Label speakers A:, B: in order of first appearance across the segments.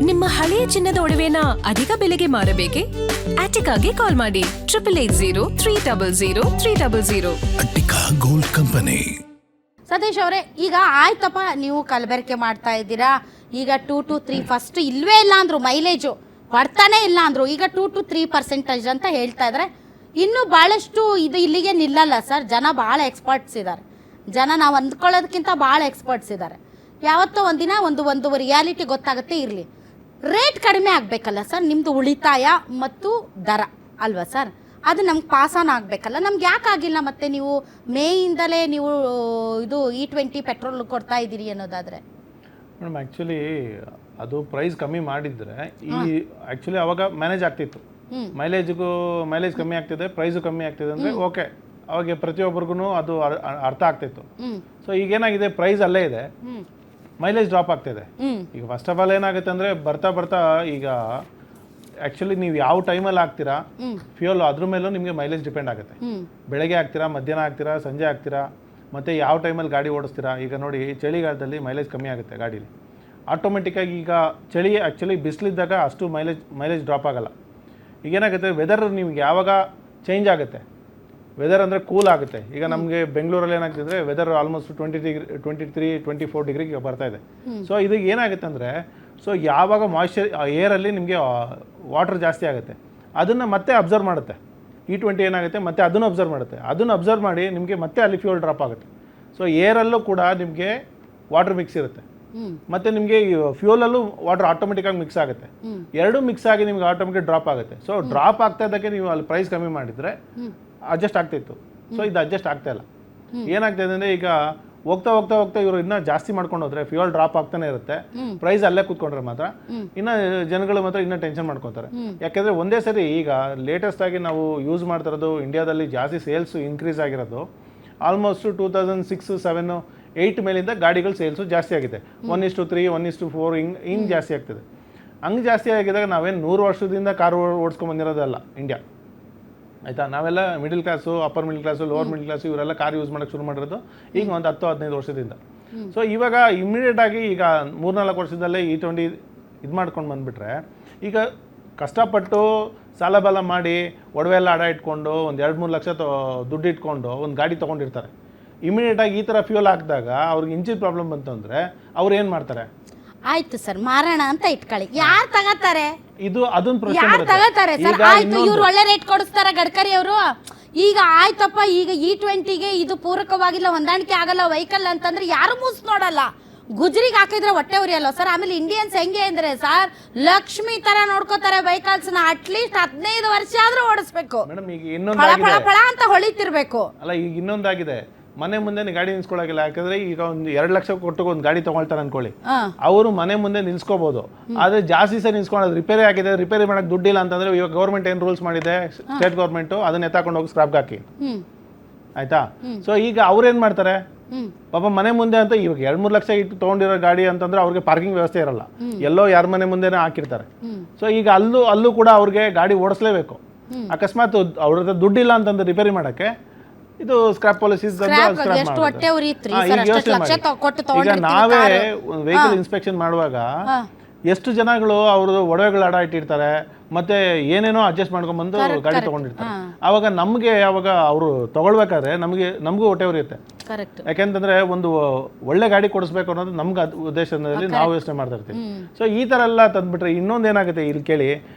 A: ನಿಮ್ಮ ಹಳೆಯ ಚಿನ್ನದ ಒಡವೆನ ಅಧಿಕ ಬೆಲೆಗೆ ಮಾರಬೇಕೆ? ಆಟಿಕಾಗೆ ಕಾಲ್ ಮಾಡಿ 8880
B: ಅಟ್ಟಿಕಾ ಗೋಲ್ಡ್ ಕಂಪನಿ.
C: ಸತೀಶ್ ಅವರೇ, ಈಗ ಆಯ್ತಪ್ಪ ನೀವು ಕಲಬೆರಕೆ ಮಾಡ್ತಾ ಇದ್ದೀರಾ, ಈಗ 2 to 3 ಫಸ್ಟ್ ಇಲ್ವೇ ಇಲ್ಲ ಅಂದ್ರು, ಮೈಲೇಜು ಬರ್ತಾನೆ ಇಲ್ಲ ಅಂದ್ರು, ಈಗ 2 to 3% ಅಂತ ಹೇಳ್ತಾ ಇದ್ದಾರೆ. ಇನ್ನೂ ಭಾಳಷ್ಟು ಇದು ಇಲ್ಲಿಗೆ ನಿಲ್ಲಲ್ಲ ಸರ್. ಜನ ಭಾಳ ಎಕ್ಸ್ಪರ್ಟ್ಸ್ ಇದ್ದಾರೆ, ಜನ ನಾವು ಅಂದ್ಕೊಳ್ಳೋದಕ್ಕಿಂತ ಭಾಳ ಎಕ್ಸ್ಪರ್ಟ್ಸ್ ಇದ್ದಾರೆ. ಯಾವತ್ತೋ ಒಂದಿನ ಒಂದು ರಿಯಾಲಿಟಿ ಗೊತ್ತಾಗುತ್ತೆ. ಇರಲಿ, ರೇಟ್ ಕಡಿಮೆ ಆಗಬೇಕಲ್ಲ ಸರ್, ನಿಮ್ಮದು ಉಳಿತಾಯ ಮತ್ತು ದರ ಅಲ್ವಾ ಸರ್, ಅದು ನಮ್ಗೆ ಪಾಸಾನ್ ಆಗಬೇಕಲ್ಲ. ನಮ್ಗೆ ಯಾಕೆ ಆಗಿಲ್ಲ? ಮತ್ತು ನೀವು ಮೇಯಿಂದಲೇ ನೀವು ಇದು E20 ಪೆಟ್ರೋಲ್ ಕೊಡ್ತಾ ಇದ್ದೀರಿ ಅನ್ನೋದಾದರೆ
D: ಮೇಡಮ್, ಆ್ಯಕ್ಚುಲಿ ಅದು ಪ್ರೈಸ್ ಕಮ್ಮಿ ಮಾಡಿದರೆ ಆ್ಯಕ್ಚುಲಿ ಅವಾಗ ಮ್ಯಾನೇಜ್ ಆಗ್ತಿತ್ತು. ಮೈಲೇಜ್ ಕಮ್ಮಿ ಆಗ್ತಿದೆ, ಪ್ರೈಸು ಕಮ್ಮಿ ಆಗ್ತಿದೆ ಅಂದರೆ ಓಕೆ, ಅವಾಗ ಪ್ರತಿಯೊಬ್ಬರಿಗೂ ಅದು ಅರ್ಥ ಆಗ್ತಿತ್ತು. ಸೊ ಈಗೇನಾಗಿದೆ, ಪ್ರೈಸ್ ಅಲ್ಲೇ ಇದೆ, ಮೈಲೇಜ್ ಡ್ರಾಪ್ ಆಗ್ತಿದೆ. ಈಗ ಫಸ್ಟ್ ಆಫ್ ಆಲ್ ಏನಾಗುತ್ತೆ ಅಂದರೆ ಬರ್ತಾ ಈಗ ಆ್ಯಕ್ಚುಲಿ ನೀವು ಯಾವ ಟೈಮಲ್ಲಿ ಹಾಕ್ತೀರಾ ಫ್ಯೂಲ್, ಅದ್ರ ಮೇಲೂ ನಿಮಗೆ ಮೈಲೇಜ್ ಡಿಪೆಂಡ್ ಆಗುತ್ತೆ. ಬೆಳಗ್ಗೆ ಹಾಕ್ತೀರಾ, ಮಧ್ಯಾಹ್ನ ಹಾಕ್ತೀರಾ, ಸಂಜೆ ಹಾಕ್ತೀರಾ, ಮತ್ತು ಯಾವ ಟೈಮಲ್ಲಿ ಗಾಡಿ ಓಡಿಸ್ತೀರಾ. ಈಗ ನೋಡಿ, ಚಳಿಗಾಲದಲ್ಲಿ ಮೈಲೇಜ್ ಕಮ್ಮಿ ಆಗುತ್ತೆ ಗಾಡೀಲಿ ಆಟೋಮೆಟಿಕ್ಕಾಗಿ. ಈಗ ಚಳಿ ಆ್ಯಕ್ಚುಲಿ ಬಿಸಿಲಿದ್ದಾಗ ಅಷ್ಟು ಮೈಲೇಜ್ ಡ್ರಾಪ್ ಆಗಲ್ಲ. ಈಗೇನಾಗುತ್ತೆ, ವೆದರ್ ನಿಮ್ಗೆ ಯಾವಾಗ ಚೇಂಜ್ ಆಗುತ್ತೆ, ವೆದರ್ ಅಂದರೆ ಕೂಲ್ ಆಗುತ್ತೆ. ಈಗ ನಮಗೆ ಬೆಂಗಳೂರಲ್ಲಿ ಏನಾಗ್ತಿದ್ರೆ ವೆದರ್ ಆಲ್ಮೋಸ್ಟ್ 23-24 ಡಿಗ್ರಿಗೆ ಬರ್ತಾ ಇದೆ. ಸೊ ಇದು ಏನಾಗುತ್ತೆ ಅಂದರೆ, ಸೊ ಯಾವಾಗ ಮಾಯ್ಶ್ಚರ್ ಏರಲ್ಲಿ ನಿಮಗೆ ವಾಟರ್ ಜಾಸ್ತಿ ಆಗುತ್ತೆ, ಅದನ್ನು ಮತ್ತೆ ಅಬ್ಸರ್ವ್ ಮಾಡುತ್ತೆ. E20 ಏನಾಗುತ್ತೆ, ಮತ್ತೆ ಅದನ್ನು ಅಬ್ಸರ್ವ್ ಮಾಡುತ್ತೆ. ಅದನ್ನು ಅಬ್ಸರ್ವ್ ಮಾಡಿ ನಿಮಗೆ ಮತ್ತೆ ಅಲ್ಲಿ ಫ್ಯೂಲ್ ಡ್ರಾಪ್ ಆಗುತ್ತೆ. ಸೊ ಏರಲ್ಲೂ ಕೂಡ ನಿಮಗೆ ವಾಟರ್ ಮಿಕ್ಸ್ ಇರುತ್ತೆ, ಮತ್ತು ನಿಮಗೆ ಫ್ಯೂಲಲ್ಲೂ ವಾಟರ್ ಆಟೋಮೆಟಿಕ್ಕಾಗಿ ಮಿಕ್ಸ್ ಆಗುತ್ತೆ. ಎರಡೂ ಮಿಕ್ಸ್ ಆಗಿ ನಿಮ್ಗೆ ಆಟೋಮೆಟಿಕ್ ಡ್ರಾಪ್ ಆಗುತ್ತೆ. ಸೊ ಡ್ರಾಪ್ ಆಗ್ತಾ ಇದ್ದಕ್ಕೆ ನೀವು ಅಲ್ಲಿ ಪ್ರೈಸ್ ಕಮ್ಮಿ ಮಾಡಿದರೆ ಅಡ್ಜಸ್ಟ್ ಆಗ್ತಿತ್ತು. ಸೊ ಇದು ಅಡ್ಜಸ್ಟ್ ಆಗ್ತಾ ಇಲ್ಲ. ಏನಾಗ್ತಾಯಿದೆ ಅಂದರೆ, ಈಗ ಹೋಗ್ತಾ ಇವರು ಇನ್ನೂ ಜಾಸ್ತಿ ಮಾಡ್ಕೊಂಡು ಹೋದ್ರೆ ಫ್ಯೂಯಲ್ ಡ್ರಾಪ್ ಆಗ್ತಾನೆ ಇರುತ್ತೆ, ಪ್ರೈಸ್ ಅಲ್ಲೇ ಕೂತ್ಕೊಂಡ್ರೆ ಮಾತ್ರ ಇನ್ನು ಜನಗಳು ಮಾತ್ರ ಇನ್ನೂ ಟೆನ್ಷನ್ ಮಾಡ್ಕೊತಾರೆ. ಯಾಕೆಂದರೆ ಒಂದೇ ಸರಿ ಈಗ ಲೇಟೆಸ್ಟ್ ಆಗಿ ನಾವು ಯೂಸ್ ಮಾಡ್ತಾ ಇರೋದು ಇಂಡಿಯಾದಲ್ಲಿ ಜಾಸ್ತಿ ಸೇಲ್ಸ್ ಇನ್ಕ್ರೀಸ್ ಆಗಿರೋದು ಆಲ್ಮೋಸ್ಟ್ 2006, 7, 8 ಮೇಲಿಂದ ಗಾಡಿಗಳು ಸೇಲ್ಸು ಜಾಸ್ತಿ ಆಗಿದೆ. 1:3, 1:4 ಹಿಂಗೆ ಜಾಸ್ತಿ ಆಗ್ತದೆ. ಹಂಗೆ ಜಾಸ್ತಿ ಆಗಿದಾಗ ನಾವೇನು 100 ವರ್ಷದಿಂದ ಕಾರು ಓಡಿಸ್ಕೊಂಡು ಬಂದಿರೋದಲ್ಲ ಇಂಡಿಯಾ, ಆಯಿತಾ. ನಾವೆಲ್ಲ middle class, upper middle class, lower middle class ಇವರೆಲ್ಲ ಕಾರ್ ಯೂಸ್ ಮಾಡೋಕ್ಕೆ ಶುರು ಮಾಡಿರೋದು ಈಗ ಒಂದು 10-15 ವರ್ಷದಿಂದ. ಸೊ ಇವಾಗ ಇಮ್ಮಿಡಿಯೇಟಾಗಿ ಈಗ 3-4 ವರ್ಷದಲ್ಲೇ E20 ಇದು ಮಾಡ್ಕೊಂಡು ಬಂದುಬಿಟ್ರೆ, ಈಗ ಕಷ್ಟಪಟ್ಟು ಸಾಲ ಬಾಲ ಮಾಡಿ ಒಡವೆ ಎಲ್ಲ ಅಡ ಇಟ್ಕೊಂಡು ಒಂದು 2-3 ಲಕ್ಷ ದುಡ್ಡು ಇಟ್ಕೊಂಡು ಒಂದು ಗಾಡಿ ತೊಗೊಂಡಿರ್ತಾರೆ. ಇಮಿಡಿಯೇಟಾಗಿ ಈ ಥರ ಫ್ಯೂಲ್ ಹಾಕಿದಾಗ ಅವ್ರಿಗೆ ಇಂಜಿನ್ ಪ್ರಾಬ್ಲಮ್ ಬಂತು ಅಂದರೆ ಅವ್ರು ಏನು ಮಾಡ್ತಾರೆ?
C: ಆಯ್ತು ಸರ್, ಮಾರೋಣ ಅಂತ ಇಟ್ಕೊಳ್ಳಿ, ಯಾರು ತಗೋತಾರೆ?
D: ಇದು ಅದೊಂದು ಪ್ರಶ್ನೆ.
C: ಯಾರು ತಗೋತಾರೆ ಸರ್? ಆಯ್ತು, ಇವ್ರು ಒಳ್ಳೆ ರೇಟ್ ಕೊಡಿಸ್ತಾರ ಗಡ್ಕರಿ ಅವರು. ಈಗ ಆಯ್ತಪ್ಪ, ಈಗ E20ಗೆ ಇದು ಪೂರಕವಾಗಿಲ್ಲ, ಹೊಂದಾಣಿಕೆ ಆಗಲ್ಲ ವೆಹಿಕಲ್ ಅಂತಂದ್ರೆ ಯಾರು ಮೂಸ್ ನೋಡಲ್ಲ. ಗುಜ್ರಿಗೆ ಹಾಕಿದ್ರೆ ಹೊಟ್ಟೆ ಉರಿಯಲ್ಲ ಸರ್. ಆಮೇಲೆ ಇಂಡಿಯನ್ಸ್ ಹೆಂಗೆ ಅಂದ್ರೆ ಸರ್, ಲಕ್ಷ್ಮಿ ತರ ನೋಡ್ಕೋತಾರೆ ವೆಹಿಕಲ್ಸ್ನ. ಅಟ್ಲೀಸ್ಟ್ 15 ವರ್ಷ ಆದ್ರೂ ಓಡಿಸ್ಬೇಕು
D: ಮೇಡಮ್. ಈಗ
C: ಫಳ ಅಂತ ಹೊಳಿತಿರ್ಬೇಕು.
D: ಅಲ್ಲ, ಈಗ ಇನ್ನೊಂದಾಗಿದೆ, ಮನೆ ಮುಂದೆ ಗಾಡಿ ನಿಲ್ಸ್ಕೊಳಗಿಲ್ಲ. ಯಾಕಂದ್ರೆ ಈಗ ಒಂದು 2 ಲಕ್ಷ ಕೊಟ್ಟು ಒಂದು ಗಾಡಿ ತಗೊಳ್ತಾರೆ ಅನ್ಕೊಳ್ಳಿ, ಅವರು ಮನೆ ಮುಂದೆ ನಿಲ್ಸ್ಕೋಬಹುದು. ಆದ್ರೆ ಜಾಸ್ತಿ ಸರಿ ನಿಲ್ಸ್ಕೊಳ್ಳೋದು, ರಿಪೇರಿ ಆಗಿದೆ, ರಿಪೇರಿ ಮಾಡಕ್ ದುಡ್ಡಿಲ್ಲ ಅಂತಂದ್ರೆ ಇವಾಗ ಗೌರ್ಮೆಂಟ್ ಏನ್ ರೂಲ್ಸ್ ಮಾಡಿದೆ, ಸ್ಟೇಟ್ ಗೌರ್ಮೆಂಟ್, ಅದನ್ನ ಎತ್ತಾಕೊಂಡು ಹೋಗಿ ಸ್ಕ್ರಾಪ್ ಹಾಕಿ, ಆಯ್ತಾ. ಸೊ ಈಗ ಅವ್ರೇನ್ ಮಾಡ್ತಾರೆ ಪಾಪ, ಮನೆ ಮುಂದೆ ಅಂತ ಇವಾಗ 2-3 ಲಕ್ಷ ಇಟ್ಟು ತೊಗೊಂಡಿರೋ ಗಾಡಿ ಅಂತಂದ್ರೆ ಅವ್ರಿಗೆ ಪಾರ್ಕಿಂಗ್ ವ್ಯವಸ್ಥೆ ಇರಲ್ಲ, ಎಲ್ಲೋ ಯಾರ ಮನೆ ಮುಂದೆನೇ ಹಾಕಿರ್ತಾರೆ. ಸೊ ಈಗ ಅಲ್ಲೂ ಕೂಡ ಅವ್ರಿಗೆ ಗಾಡಿ ಓಡಿಸ್ಲೇಬೇಕು. ಅಕಸ್ಮಾತ್ ಅವ್ರ ಹತ್ರ ದುಡ್ಡಿಲ್ಲ ಅಂತಂದ್ರೆ ರಿಪೇರಿ ಮಾಡಕ್ಕೆ ಇದು ಸ್ಕ್ರಾಪ್ ಪಾಲಿಸಿ. ಈಗ ನಾವೇ ವೆಹಿಕಲ್ ಇನ್ಸ್ಪೆಕ್ಷನ್ ಮಾಡುವಾಗ ಎಷ್ಟು ಜನಗಳು ಅವ್ರದ್ದು ಒಡವೆಗಳು ಅಡ ಇಟ್ಟಿರ್ತಾರೆ, ಮತ್ತೆ ಏನೇನೋ ಅಡ್ಜಸ್ಟ್ ಮಾಡ್ಕೊಂಡ್ಬಂದು ಗಾಡಿ ತಗೊಂಡಿರ್ತಾರೆ. ಅವಾಗ ಅವರು ತಗೊಳ್ಬೇಕಾದ್ರೆ ನಮಗೂ ಹೊಟ್ಟೆ ಉರಿಯುತ್ತೆ. ಯಾಕೆಂತಂದ್ರೆ ಒಂದು ಒಳ್ಳೆ ಗಾಡಿ ಕೊಡಿಸ್ಬೇಕು ಅನ್ನೋದು ನಮ್ಗೆ ಉದ್ದೇಶದಲ್ಲಿ ನಾವು ಯೋಚನೆ ಮಾಡ್ತಾ ಇರ್ತೀವಿ. ಸೊ ಈ ಥರ ಎಲ್ಲ ತಂದ್ಬಿಟ್ರೆ ಇನ್ನೊಂದು ಏನಾಗುತ್ತೆ, ಇಲ್ಲಿ ಕೇಳಿ,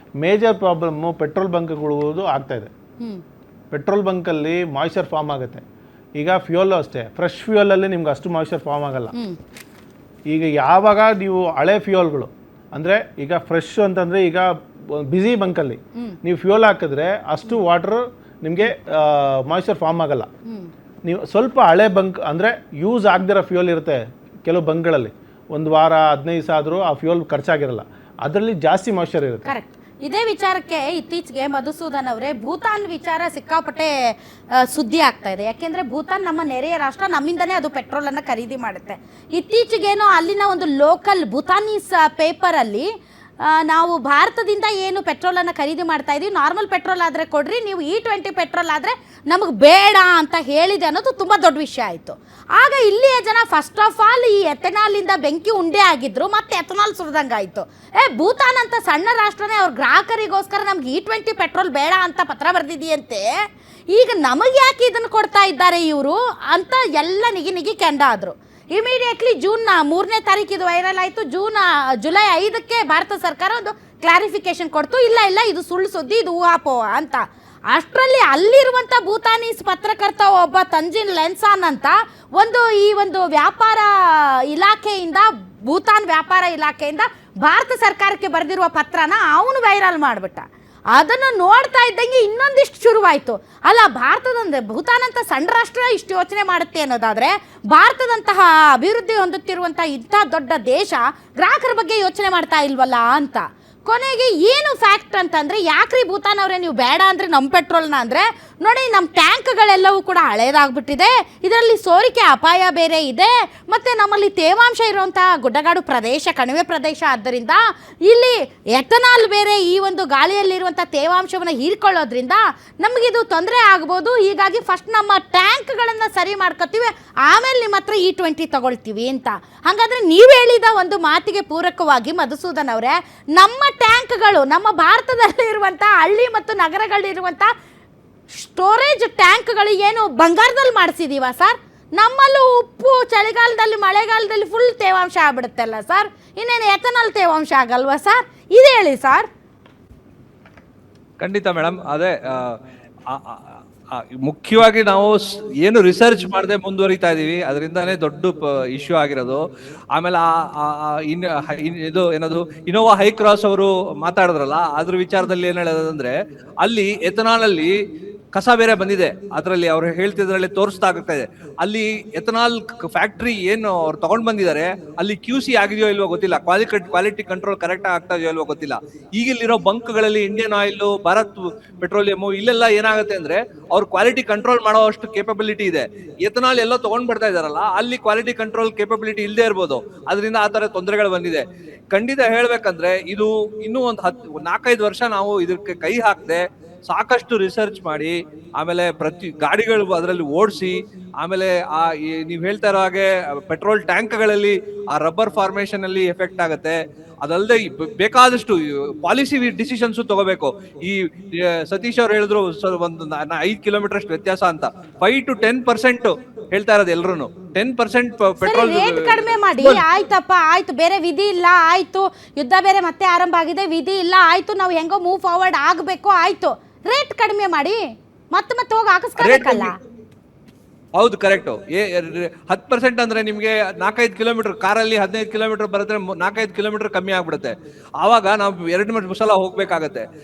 D: ಮೇಜರ್ ಪ್ರಾಬ್ಲಮ್ಮು ಪೆಟ್ರೋಲ್ ಬಂಕ್ಗಳು ಆಗ್ತಾ ಇದೆ. ಪೆಟ್ರೋಲ್ ಬಂಕಲ್ಲಿ ಮಾಯ್ಶ್ಚರ್ ಫಾರ್ಮ್ ಆಗುತ್ತೆ. ಈಗ ಫ್ಯೂಯಲ್ಲು ಅಷ್ಟೇ, ಫ್ರೆಶ್ ಫ್ಯೂಯಲಲ್ಲಿ ನಿಮ್ಗೆ ಅಷ್ಟು ಮಾಯ್ಶ್ಚರ್ ಫಾರ್ಮ್ ಆಗಲ್ಲ. ಈಗ ಯಾವಾಗ ನೀವು ಹಳೆ ಫ್ಯೂಯಲ್ಗಳು ಅಂದರೆ, ಈಗ ಫ್ರೆಶ್ ಅಂತಂದರೆ ಈಗ ಬಿಸಿ ಬಂಕಲ್ಲಿ ನೀವು ಫ್ಯೂಯಲ್ ಹಾಕಿದ್ರೆ ಅಷ್ಟು ವಾಟರ್ ನಿಮಗೆ ಮಾಯ್ಶ್ಚರ್ ಫಾರ್ಮ್ ಆಗಲ್ಲ. ನೀವು ಸ್ವಲ್ಪ ಹಳೆ ಬಂಕ್ ಅಂದರೆ ಯೂಸ್ ಆಗದಿರೋ ಫ್ಯೂಯಲ್ ಇರುತ್ತೆ ಕೆಲವು ಬಂಕ್ಗಳಲ್ಲಿ, 1 ವಾರ 15 ದಿವಸ ಆದರೂ ಆ ಫ್ಯೂಯಲ್ ಖರ್ಚಾಗಿರಲ್ಲ, ಅದರಲ್ಲಿ ಜಾಸ್ತಿ ಮಾಯ್ಶ್ಚರ್ ಇರುತ್ತೆ.
C: ಇದೇ ವಿಚಾರಕ್ಕೆ ಇತ್ತೀಚೆಗೆ ಮಧುಸೂದನ್ ಅವರೇ, ಭೂತಾನ್ ವಿಚಾರ ಸಿಕ್ಕಾಪಟ್ಟೆ ಸುದ್ದಿ ಆಗ್ತಾ ಇದೆ. ಯಾಕೆಂದ್ರೆ ಭೂತಾನ್ ನಮ್ಮ ನೆರೆಯ ರಾಷ್ಟ್ರ, ನಮ್ಮಿಂದನೇ ಅದು ಪೆಟ್ರೋಲ್ ಅನ್ನ ಖರೀದಿ ಮಾಡುತ್ತೆ. ಇತ್ತೀಚೆಗೇನೋ ಅಲ್ಲಿನ ಒಂದು ಲೋಕಲ್ ಭೂತಾನೀಸ್ ಪೇಪರ್ ಅಲ್ಲಿ ನಾವು ಭಾರತದಿಂದ ಏನು ಪೆಟ್ರೋಲನ್ನು ಖರೀದಿ ಮಾಡ್ತಾ ಇದ್ದೀವಿ, ನಾರ್ಮಲ್ ಪೆಟ್ರೋಲ್ ಆದರೆ ಕೊಡ್ರಿ, ನೀವು E20 ಪೆಟ್ರೋಲ್ ಆದರೆ ನಮಗೆ ಬೇಡ ಅಂತ ಹೇಳಿದೆ ಅನ್ನೋದು ತುಂಬ ದೊಡ್ಡ ವಿಷಯ ಆಯಿತು. ಆಗ ಇಲ್ಲಿಯ ಜನ ಫಸ್ಟ್ ಆಫ್ ಆಲ್ ಈ ಎಥೆನಾಲಿಂದ ಬೆಂಕಿ ಉಂಡೆ ಆಗಿದ್ರು, ಮತ್ತೆ ಎಥೆನಾಲ್ ಸುರಿದಂಗೆ ಆಯಿತು. ಭೂತಾನ್ ಅಂತ ಸಣ್ಣ ರಾಷ್ಟ್ರನೇ ಅವ್ರ ಗ್ರಾಹಕರಿಗೋಸ್ಕರ ನಮ್ಗೆ E20 ಪೆಟ್ರೋಲ್ ಬೇಡ ಅಂತ ಪತ್ರ ಬರೆದಿದೆಯಂತೆ, ಈಗ ನಮಗೆ ಯಾಕೆ ಇದನ್ನು ಕೊಡ್ತಾ ಇದ್ದಾರೆ ಇವರು ಅಂತ ಎಲ್ಲ ನಿಗಿ ಕೆಂಡ ಆದರು. ಇಮಿಡಿಯೇಟ್ಲಿ ಜೂನ್ 3ನೇ ತಾರೀಕು ಇದು ವೈರಲ್ ಆಯಿತು. ಜುಲೈ 5ಕ್ಕೆ ಭಾರತ ಸರ್ಕಾರ ಒಂದು ಕ್ಲಾರಿಫಿಕೇಶನ್ ಕೊಡ್ತು, ಇಲ್ಲ ಇದು ಸುಳ್ಳು ಸುದ್ದಿ, ಇದು ಊಹಾಪೋಹ ಅಂತ. ಅಷ್ಟರಲ್ಲಿ ಅಲ್ಲಿರುವಂಥ ಭೂತಾನೀಸ್ ಪತ್ರಕರ್ತ ಒಬ್ಬ ತಂಜಿನ್ ಲೆನ್ಸಾನ್ ಅಂತ ಈ ಒಂದು ವ್ಯಾಪಾರ ಇಲಾಖೆಯಿಂದ, ಭೂತಾನ್ ವ್ಯಾಪಾರ ಇಲಾಖೆಯಿಂದ ಭಾರತ ಸರ್ಕಾರಕ್ಕೆ ಬರೆದಿರುವ ಪತ್ರನ ಅವನು ವೈರಲ್ ಮಾಡಿಬಿಟ್ಟ. ಅದನ್ನು ನೋಡ್ತಾ ಇದ್ದಂಗೆ ಇನ್ನೊಂದಿಷ್ಟು ಶುರುವಾಯಿತು. ಅಲ್ಲ, ಭೂತಾನ್ ಅಂತ ಸಣ್ಣ ರಾಷ್ಟ್ರ ಇಷ್ಟು ಯೋಚನೆ ಮಾಡುತ್ತೆ ಅನ್ನೋದಾದರೆ, ಭಾರತದಂತಹ ಅಭಿವೃದ್ಧಿ ಹೊಂದುತ್ತಿರುವಂಥ ಇಂಥ ದೊಡ್ಡ ದೇಶ ಗ್ರಾಹಕರ ಬಗ್ಗೆ ಯೋಚನೆ ಮಾಡ್ತಾ ಇಲ್ವಲ್ಲ ಅಂತ. ಕೊನೆಗೆ ಏನು ಫ್ಯಾಕ್ಟ್ ಅಂತಂದರೆ, ಯಾಕ್ರಿ ಭೂತಾನ್ ಅವರೇ ನೀವು ಬೇಡ ಅಂದರೆ ನಮ್ಮ ಪೆಟ್ರೋಲ್ನ ಅಂದರೆ, ನೋಡಿ ನಮ್ಮ ಟ್ಯಾಂಕ್ಗಳೆಲ್ಲವೂ ಕೂಡ ಹಳೇದಾಗ್ಬಿಟ್ಟಿದೆ, ಇದರಲ್ಲಿ ಸೋರಿಕೆ ಅಪಾಯ ಬೇರೆ ಇದೆ, ಮತ್ತು ನಮ್ಮಲ್ಲಿ ತೇವಾಂಶ ಇರುವಂಥ ಗುಡ್ಡಗಾಡು ಪ್ರದೇಶ, ಕಣಿವೆ ಪ್ರದೇಶ, ಆದ್ದರಿಂದ ಇಲ್ಲಿ ಎಥನಾಲ್ ಬೇರೆ ಈ ಒಂದು ಗಾಳಿಯಲ್ಲಿರುವಂಥ ತೇವಾಂಶವನ್ನು ಹೀರ್ಕೊಳ್ಳೋದ್ರಿಂದ ನಮಗಿದು ತೊಂದರೆ ಆಗ್ಬೋದು. ಹೀಗಾಗಿ ಫಸ್ಟ್ ನಮ್ಮ ಟ್ಯಾಂಕ್ಗಳನ್ನು ಸರಿ ಮಾಡ್ಕೊತೀವಿ, ಆಮೇಲೆ ನಿಮ್ಮ ಹತ್ರ E20 ತಗೊಳ್ತೀವಿ ಅಂತ. ಹಾಗಾದರೆ ನೀವು ಹೇಳಿದ ಒಂದು ಮಾತಿಗೆ ಪೂರಕವಾಗಿ ಮಧುಸೂದನ್ ಅವರೇ, ನಮ್ಮ ಟ್ಯಾಂಕ್ಗಳು, ನಮ್ಮ ಭಾರತದಲ್ಲಿರುವಂಥ ಹಳ್ಳಿ ಮತ್ತು ನಗರಗಳಿರುವಂಥ ಸ್ಟೋರೇಜ್ ಟ್ಯಾಂಕ್ಗಳು ಏನು ಬಂಗಾರದಲ್ಲಿ ಮಾಡಿಸಿದೀವ ಸರ್? ನಮ್ಮಲ್ಲೂ ಉಪ್ಪು ಚಳಿಗಾಲದಲ್ಲಿ ಮಳೆಗಾಲದಲ್ಲಿ ಫುಲ್ ತೇವಾಂಶ ಆಗ್ಬಿಡುತ್ತಲ್ಲ ಸರ್, ಇನ್ನೇನು ಎಥನಾಲ್ ತೇವಾಂಶ ಆಗಲ್ವಾ ಸರ್? ಇದು ಹೇಳಿ ಸರ್.
E: ಖಂಡಿತ ಮೇಡಮ್, ಅದೇ ಮುಖ್ಯವಾಗಿ ನಾವು ಏನು ರಿಸರ್ಚ್ ಮಾಡದೆ ಮುಂದುವರಿತಾ ಇದೀವಿ, ಅದರಿಂದಾನೇ ದೊಡ್ಡ ಇಶ್ಯೂ ಆಗಿರೋದು. ಆಮೇಲೆ ಇದು ಏನದು ಇನೋವಾ ಹೈ ಕ್ರಾಸ್ ಅವರು ಮಾತಾಡಿದ್ರಲ್ಲ, ಅದ್ರ ವಿಚಾರದಲ್ಲಿ ಏನ್ ಹೇಳೋದಂದ್ರೆ, ಅಲ್ಲಿ ಎಥನಾಲ್ ಅಲ್ಲಿ ಕಸ ಬೇರೆ ಬಂದಿದೆ, ಅದರಲ್ಲಿ ಅವ್ರು ಹೇಳ್ತಿದ್ರಲ್ಲಿ ತೋರಿಸ್ತಾ ಆಗ್ತಾ ಇದೆ. ಅಲ್ಲಿ ಎಥನಾಲ್ ಫ್ಯಾಕ್ಟ್ರಿ ಏನು ಅವ್ರು ತಗೊಂಡ್ ಬಂದಿದ್ದಾರೆ, ಅಲ್ಲಿ QC ಆಗಿದೆಯೋ ಇಲ್ವೋ ಗೊತ್ತಿಲ್ಲ, ಕ್ವಾಲಿಟಿ ಕಂಟ್ರೋಲ್ ಕರೆಕ್ಟ್ ಆಗ್ತಾ ಇದೆಯೋ ಇಲ್ವೋ ಗೊತ್ತಿಲ್ಲ. ಈಗಿಲ್ಲಿರೋ ಬಂಕ್ಗಳಲ್ಲಿ ಇಂಡಿಯನ್ ಆಯಿಲ್, ಭಾರತ್ ಪೆಟ್ರೋಲಿಯಂ, ಇಲ್ಲೆಲ್ಲ ಏನಾಗುತ್ತೆ ಅಂದ್ರೆ ಅವ್ರು ಕ್ವಾಲಿಟಿ ಕಂಟ್ರೋಲ್ ಮಾಡೋ ಅಷ್ಟು ಕೇಪಬಿಲಿಟಿ ಇದೆ. ಎಥನಾಲ್ ಎಲ್ಲೋ ತಗೊಂಡ್ ಬರ್ತಾ ಇದಾರಲ್ಲ, ಅಲ್ಲಿ ಕ್ವಾಲಿಟಿ ಕಂಟ್ರೋಲ್ ಕೇಪಬಿಲಿಟಿ ಇಲ್ಲದೆ ಇರ್ಬೋದು, ಅದರಿಂದ ಆ ತರ ತೊಂದರೆಗಳು ಬಂದಿದೆ. ಖಂಡಿತ ಹೇಳ್ಬೇಕಂದ್ರೆ ಇದು ಇನ್ನೂ ಒಂದು 4-5 ವರ್ಷ ನಾವು ಇದಕ್ಕೆ ಕೈ ಹಾಕದೆ ಸಾಕಷ್ಟು ರಿಸರ್ಚ್ ಮಾಡಿ, ಆಮೇಲೆ ಪ್ರತಿ ಗಾಡಿಗಳು ಅದರಲ್ಲಿ ಓಡಿಸಿ, ಆಮೇಲೆ ನೀವು ಹೇಳ್ತಾ ಇರೋ ಹಾಗೆ ಪೆಟ್ರೋಲ್ ಟ್ಯಾಂಕ್ಗಳಲ್ಲಿ ಆ ರಬ್ಬರ್ ಫಾರ್ಮೇಶನ್ ಅಲ್ಲಿ ಎಫೆಕ್ಟ್ ಆಗುತ್ತೆ. ಅದಲ್ಲದೆ ಬೇಕಾದಷ್ಟು ಪಾಲಿಸಿ ಡಿಸಿಷನ್ಸ್ ತಗೋಬೇಕು. ಈ ಸತೀಶ್ ಅವ್ರು ಹೇಳಿದ್ರು ಒಂದು 5 ಕಿಲೋಮೀಟರ್ ಅಷ್ಟು ವ್ಯತ್ಯಾಸ ಅಂತ, 5 to 10% ಹೇಳ್ತಾ ಇರೋದು ಎಲ್ರು. 10% ಪೆಟ್ರೋಲ್
C: ರೇಟ್ ಕಡಿಮೆ ಮಾಡಿ. ಆಯ್ತಪ್ಪ, ಆಯ್ತು, ಬೇರೆ ವಿಧಿ ಇಲ್ಲ, ಆಯ್ತು, ಯುದ್ಧ ಬೇರೆ ಮತ್ತೆ ಆರಂಭ ಆಗಿದೆ, ವಿಧಿ ಇಲ್ಲ, ಆಯ್ತು, ನಾವು ಹೆಂಗೋ ಮೂವ್ ಫಾರ್ವರ್ಡ್ ಆಗಬೇಕು, ಆಯ್ತು, ರೇಟ್ ಕಡಿಮೆ ಮಾಡಿ, ಮತ್ತೆ ಹೋಗಿ ಹಾಕಿಸ್ಕೋಬೇಕಲ್ಲ.
E: ಹೌದು, ಕರೆಕ್ಟು. 10% ಅಂದ್ರೆ ನಿಮ್ಗೆ 4-5 ಕಿಲೋಮೀಟರ್, ಕಾರಲ್ಲಿ 15 ಕಿಲೋಮೀಟರ್ ಬರುತ್ತೆ, 4-5 ಕಿಲೋಮೀಟರ್ ಕಮ್ಮಿ ಆಗ್ಬಿಡುತ್ತೆ. ಆವಾಗ ನಾವು 2 ಸಲ ಹೋಗ್ಬೇಕಾಗತ್ತೆ.